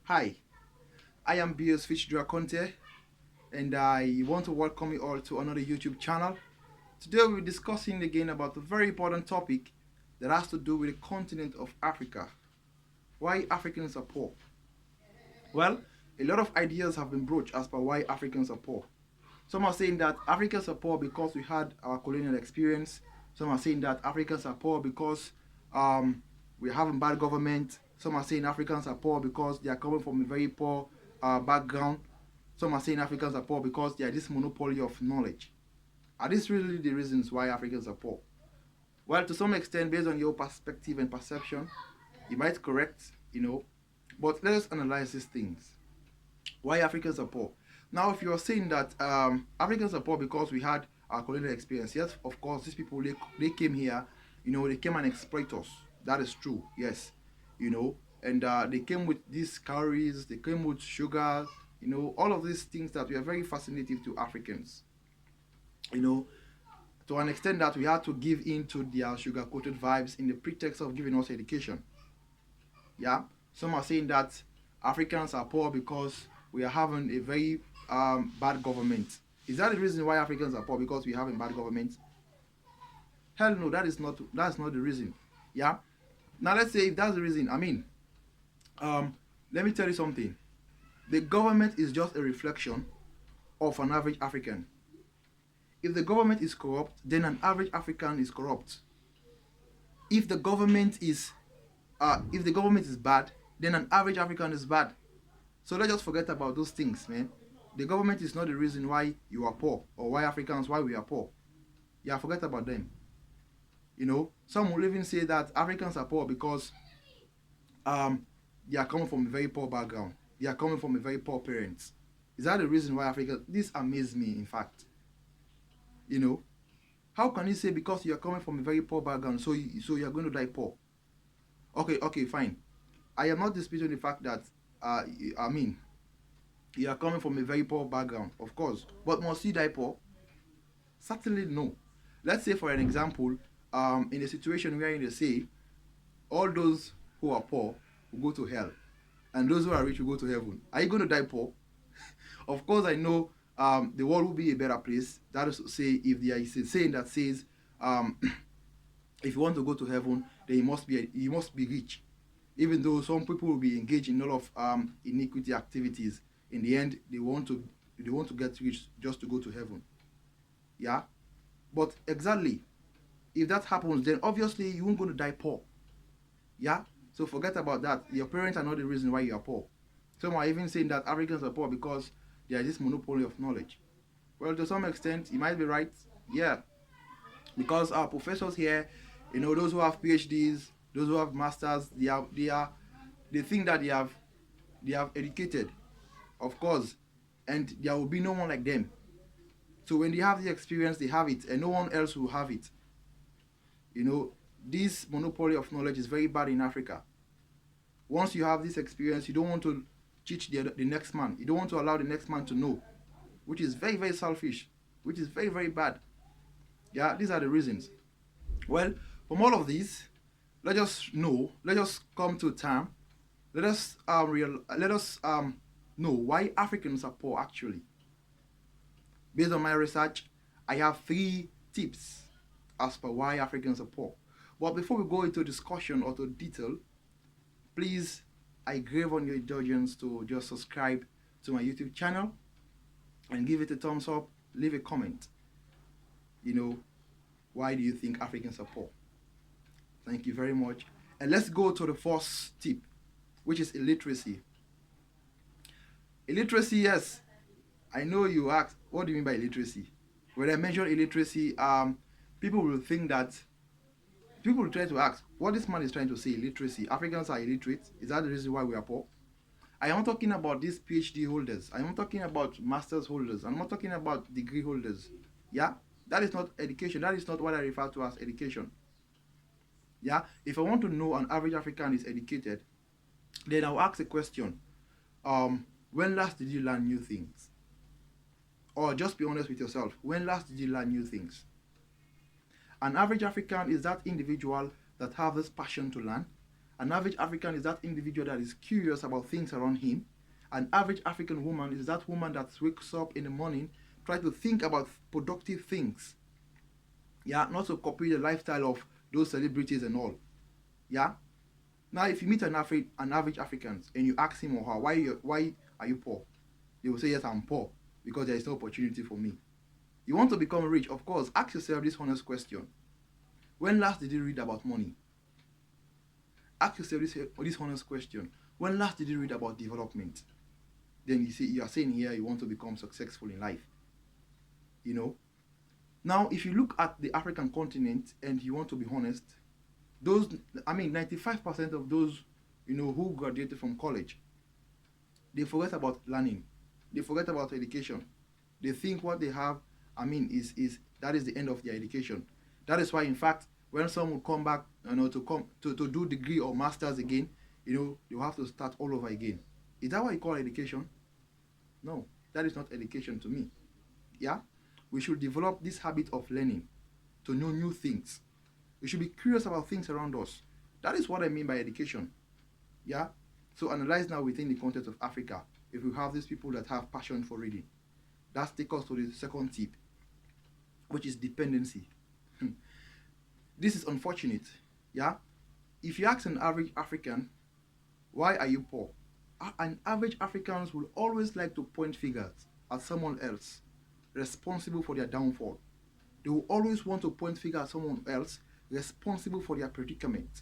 Hi, I am BS Fitzgerald Conte, and I want to welcome you all to another YouTube channel. Today we're discussing again about a very important topic that has to do with the continent of Africa. Why Africans are poor? Well, a lot of ideas have been broached as per why Africans are poor. Some are saying that Africans are poor because we had our colonial experience. Some are saying that Africans are poor because um, we have a bad government. Some are saying Africans are poor because they are coming from a very poor background. Some are saying Africans are poor because they are this monopoly of knowledge. Are these really the reasons why Africans are poor? Well, to some extent, based on your perspective and perception, you might correct. But let us analyze these things. Why Africans are poor? Now, if you're saying that Africans are poor because we had our colonial experience, yes, of course, these people they came here, they came and exploit us. That is true, yes, and they came with these calories, they came with sugar, all of these things that were very fascinating to Africans, you know, to an extent that we had to give in to their sugar coated vibes in the pretext of giving us education. Yeah, some are saying that Africans are poor because we are having a very bad government. Is that the reason why Africans are poor? Because we have a bad government? Hell no, that's not the reason. Yeah. Now let's say if that's the reason, let me tell you something. The government is just a reflection of an average African. If the government is corrupt, then an average African is corrupt. If the government is bad, then an average African is bad. So let's just forget about those things, man. The government is not the reason why you are poor or why we are poor. Yeah, forget about them. Some will even say that Africans are poor because um they are coming from a very poor background. They are coming from a very poor parents. Is that the reason why Africa? This amazes me, in fact. You know, how can you say because you are coming from a very poor background, so you are going to die poor? Okay, fine. I am not disputing the fact that uh, I mean, you are coming from a very poor background, of course. But must you die poor? Certainly no. Let's say, for an example, in a situation where they say all those who are poor will go to hell, and those who are rich will go to heaven. Are you going to die poor? Of course, I know the world will be a better place. That is to say, if there is a saying that says, um, if you want to go to heaven, then you must be rich. Even though some people will be engaged in a lot of iniquity activities, in the end they want to get rich just to go to heaven. Yeah, but exactly, if that happens, then obviously you won't going to die poor. Yeah, so forget about that. Your parents are not the reason why you are poor. Some are even saying that Africans are poor because there is this monopoly of knowledge. Well, to some extent, you might be right. Yeah, because our professors here, those who have PhDs, those who have masters, they think that they have educated, of course, and there will be no one like them. So when they have the experience, they have it, and no one else will have it. You know, this monopoly of knowledge is very bad in Africa. Once you have this experience, you don't want to teach the next man. You don't want to allow the next man to know, which is very, very selfish, which is very, very bad. Yeah, these are the reasons. Well, from all of these, let us come to a time, let us know why Africans are poor actually. Based on my research, I have 3 tips as per why Africans are poor. But before we go into discussion or to detail, please, I crave on your indulgence to just subscribe to my YouTube channel and give it a thumbs up, leave a comment. Why do you think Africans are poor? Thank you very much. And let's go to the first tip, which is illiteracy. Illiteracy, yes. I know you ask, what do you mean by illiteracy? When I mention illiteracy, people will think that people will try to ask what this man is trying to say. Illiteracy. Africans are illiterate. Is that the reason why we are poor? I am talking about these PhD holders. I am talking about masters holders. I'm not talking about degree holders. Yeah, that is not education. That is not what I refer to as education. Yeah, if I want to know an average African is educated, then I'll ask a question. When last did you learn new things? Or just be honest with yourself. When last did you learn new things? An average African is that individual that have this passion to learn, An average African is that individual that is curious about things around him. An average African woman is that woman that wakes up in the morning, try to think about productive things. Yeah, not to copy the lifestyle of those celebrities and all. Yeah. Now, if you meet an average African and you ask him or her, why are you poor? They will say, yes, I'm poor because there is no opportunity for me. You want to become rich, of course, ask yourself this honest question. When last did you read about money? Ask yourself this honest question. When last did you read about development? Then you see, you are saying here you want to become successful in life. You know? Now, if you look at the African continent and you want to be honest, 95% of those, who graduated from college, they forget about learning. They forget about education. They think what they have, is that is the end of their education. That is why, in fact, when someone come back, to do degree or masters again, you have to start all over again. Is that what you call education? No, that is not education to me. Yeah, we should develop this habit of learning, to know new things. We should be curious about things around us. That is what I mean by education. Yeah. So analyze now within the context of Africa. If we have these people that have passion for reading, that takes us to the second tip, which is dependency. This is unfortunate. Yeah. If you ask an average African, why are you poor? An average Africans will always like to point fingers at someone else responsible for their downfall. They will always want to point fingers at someone else responsible for their predicament,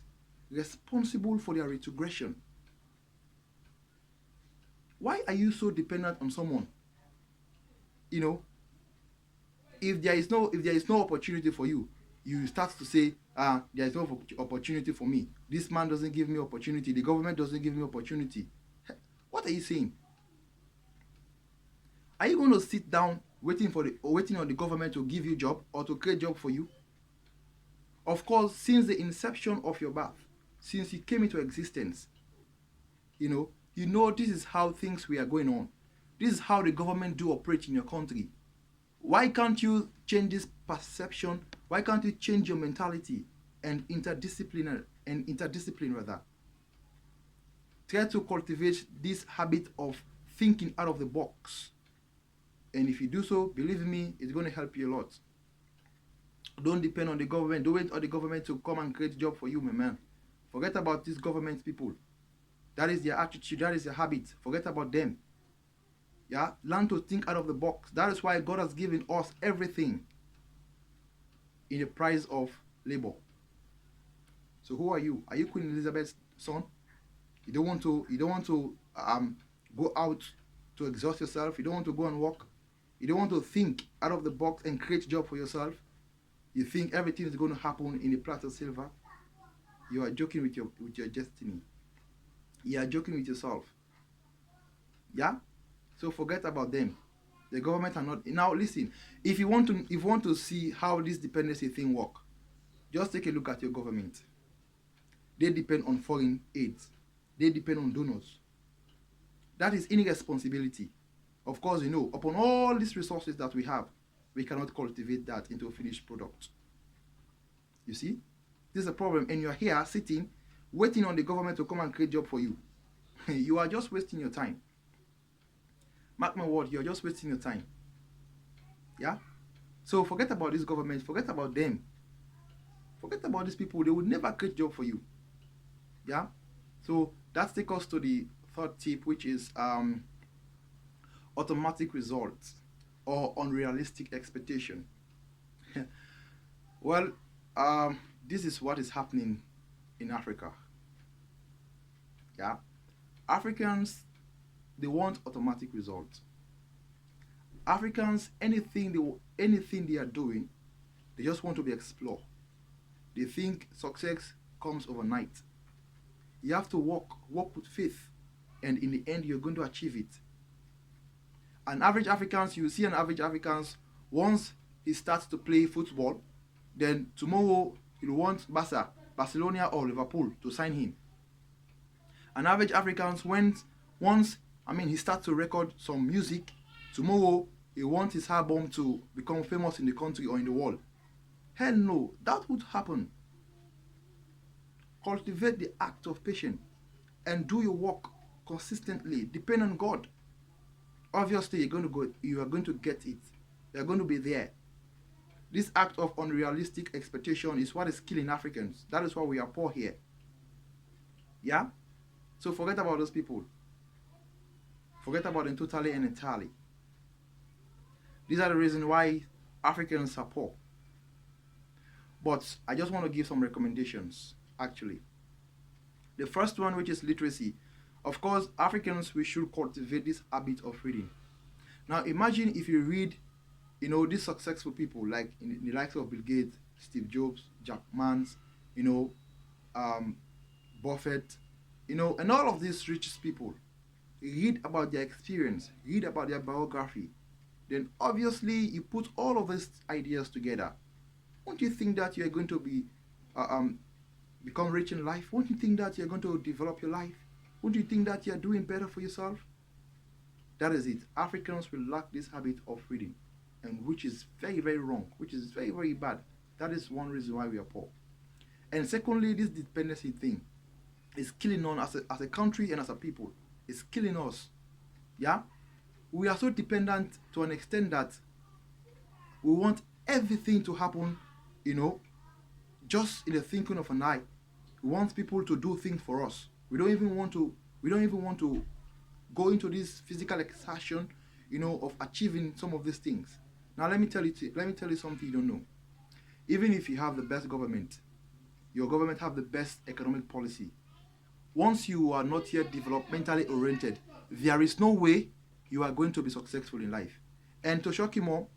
responsible for their retrogression. Why are you so dependent on someone? If there is no opportunity for you, you start to say, there is no opportunity for me. This man doesn't give me opportunity. The government doesn't give me opportunity. What are you saying? Are you going to sit down waiting on the government to give you job or to create job for you? Of course, since the inception of your birth, since you came into existence, this is how things were going on. This is how the government do operate in your country. Why can't you change this perception? Why can't you change your mentality and interdiscipline rather? Try to cultivate this habit of thinking out of the box. And if you do so, believe me, it's going to help you a lot. Don't depend on the government. Don't wait on the government to come and create a job for you, my man. Forget about these government people. That is their attitude. That is their habit. Forget about them. Yeah? Learn to think out of the box. That is why God has given us everything in the price of labor. So who are you? Are you Queen Elizabeth's son? You don't want to go out to exhaust yourself. You don't want to go and work. You don't want to think out of the box and create a job for yourself. You think everything is going to happen in a platter of silver. You are joking with your destiny. You are joking with yourself. Yeah? So forget about them. The government are not. Now listen, if you want to see how this dependency thing work, just take a look at your government. They depend on foreign aid. They depend on donors. That is irresponsibility. Of course, upon all these resources that we have, we cannot cultivate that into a finished product. You see? This is a problem, and you're here sitting, waiting on the government to come and create a job for you. You are just wasting your time. Mark my word, you're just wasting your time. Yeah? So forget about this government, forget about them. Forget about these people, they will never create a job for you. Yeah? So that takes us to the third tip, which is automatic results or unrealistic expectation. Well, this is what is happening in Africa. Yeah? Africans, they want automatic results. Africans, anything they are doing, they just want to be explored. They think success comes overnight. You have to work with faith, and in the end, you're going to achieve it. An average Africans, you see an average Africans, once he starts to play football, then tomorrow he'll want Barcelona or Liverpool to sign him. An average Africans, once he starts to record some music, tomorrow he wants his album to become famous in the country or in the world. Hell no, that would happen. Cultivate the act of patience and do your work consistently. Depend on God. Obviously, you are going to get it. You are going to be there. This act of unrealistic expectation is what is killing Africans. That is why we are poor here. Yeah? So forget about those people. Forget about them totally and entirely. These are the reasons why Africans are poor. But I just want to give some recommendations, actually. The first one, which is literacy. Of course, Africans, we should cultivate this habit of reading. Now, imagine if you read, these successful people like in the likes of Bill Gates, Steve Jobs, Jack Mans, you know, um, Buffett, and all of these richest people. Read about their experience, read about their biography. Then obviously you put all of these ideas together. Won't you think that you're going to uh, um, become rich in life? Won't you think that you're going to develop your life? Won't you think that you're doing better for yourself? That is it. Africans will lack this habit of reading, and which is very, very wrong, which is very, very bad. That is one reason why we are poor. And secondly, this dependency thing is killing us as a country and as a people. It's killing us. Yeah? We are so dependent to an extent that we want everything to happen, just in the thinking of an eye. We want people to do things for us. We don't even want to go into this physical exertion, of achieving some of these things. Now let me tell you something you don't know. Even if you have the best government, your government have the best economic policy. Once you are not yet developmentally oriented, there is no way you are going to be successful in life. And to shock you more,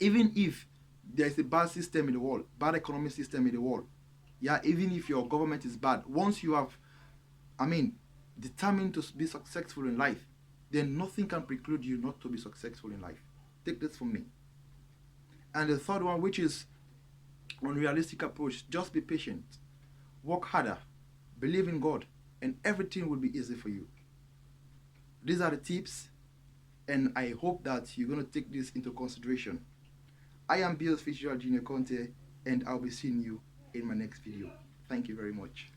even if there is a bad system in the world, bad economic system in the world, yeah, even if your government is bad, once you have, determined to be successful in life, then nothing can preclude you not to be successful in life. Take this from me. And the third one, which is unrealistic approach, just be patient, work harder, believe in God, and everything will be easy for you. These are the tips, and I hope that you're going to take this into consideration. I am Bill's Fitzgerald Junior Conte, and I'll be seeing you in my next video. Thank you very much.